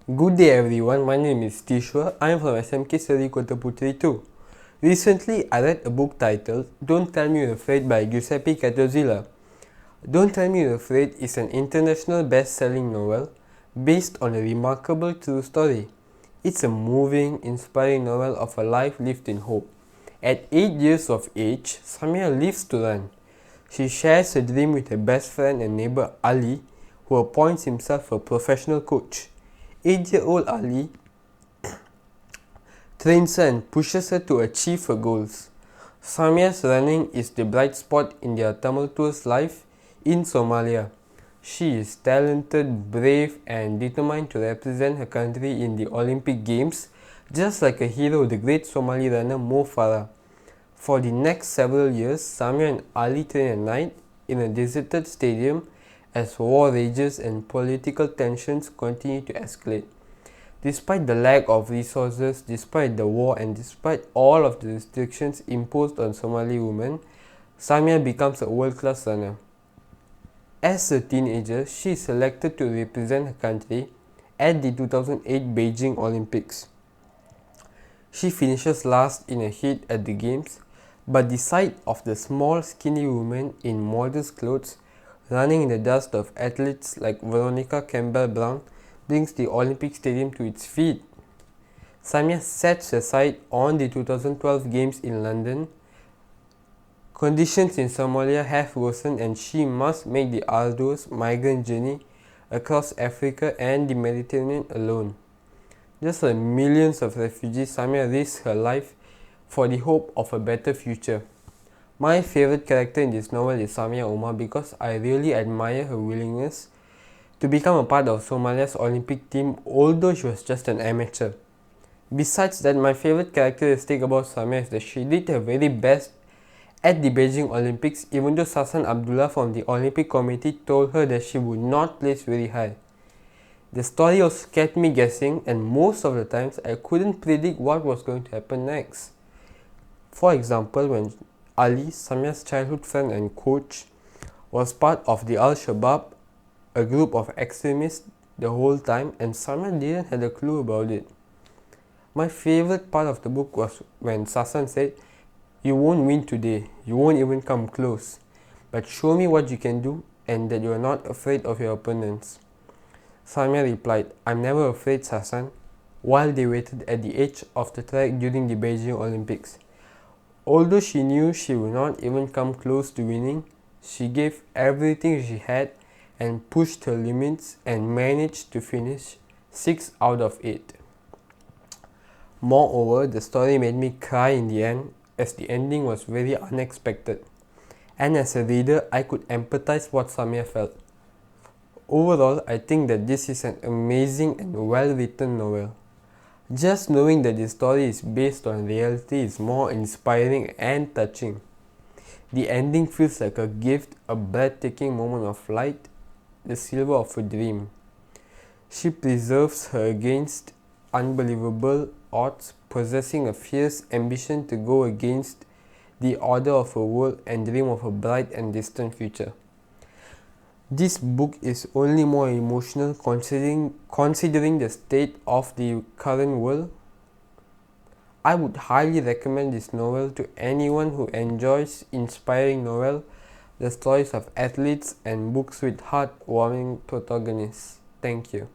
Good day everyone, my name is Tishwa. I am from SMK Seri, Kota, Puteri 2. Recently, I read a book titled Don't Tell Me You're Afraid by Giuseppe Cattozilla. Don't Tell Me You're Afraid is an international best-selling novel based on a remarkable true story. It's a moving, inspiring novel of a life lived in hope. At 8 years of age, Samia lives to run. She shares her dream with her best friend and neighbor Ali, who appoints himself a professional coach. 8-year-old Ali trains her and pushes her to achieve her goals. Samia's running is the bright spot in their tumultuous life in Somalia. She is talented, brave, and determined to represent her country in the Olympic Games, just like a hero, the great Somali runner Mo Farah. For the next several years, Samia and Ali train at night in a deserted stadium as war rages and political tensions continue to escalate. Despite the lack of resources, despite the war, and despite all of the restrictions imposed on Somali women, Samia becomes a world-class runner. As a teenager, she is selected to represent her country at the 2008 Beijing Olympics. She finishes last in a heat at the games, but the sight of the small, skinny woman in modest clothes running in the dust of athletes like Veronica Campbell-Brown brings the Olympic Stadium to its feet. Samia sets her sight on the 2012 Games in London. Conditions in Somalia have worsened and she must make the arduous migrant journey across Africa and the Mediterranean alone. Just like millions of refugees, Samia risks her life for the hope of a better future. My favorite character in this novel is Samia Omar because I really admire her willingness to become a part of Somalia's Olympic team, although she was just an amateur. Besides that, my favorite characteristic about Samia is that she did her very best at the Beijing Olympics, even though Sasan Abdullah from the Olympic Committee told her that she would not place very high. The story also kept me guessing, and most of the times I couldn't predict what was going to happen next. For example, when Ali, Samia's childhood friend and coach, was part of the Al-Shabaab, a group of extremists, the whole time, and Samia didn't have a clue about it. My favorite part of the book was when Sasan said, "You won't win today, you won't even come close, but show me what you can do and that you are not afraid of your opponents." Samia replied, "I'm never afraid, Sasan," while they waited at the edge of the track during the Beijing Olympics. Although she knew she would not even come close to winning, she gave everything she had and pushed her limits and managed to finish 6 out of 8. Moreover, the story made me cry in the end as the ending was very unexpected. And as a reader, I could empathize what Samia felt. Overall, I think that this is an amazing and well-written novel. Just knowing that the story is based on reality is more inspiring and touching. The ending feels like a gift, a breathtaking moment of light, the silver of a dream. She preserves her against unbelievable odds, possessing a fierce ambition to go against the order of her world and dream of a bright and distant future. This book is only more emotional considering the state of the current world. I would highly recommend this novel to anyone who enjoys inspiring novel, the stories of athletes, and books with heartwarming protagonists. Thank you.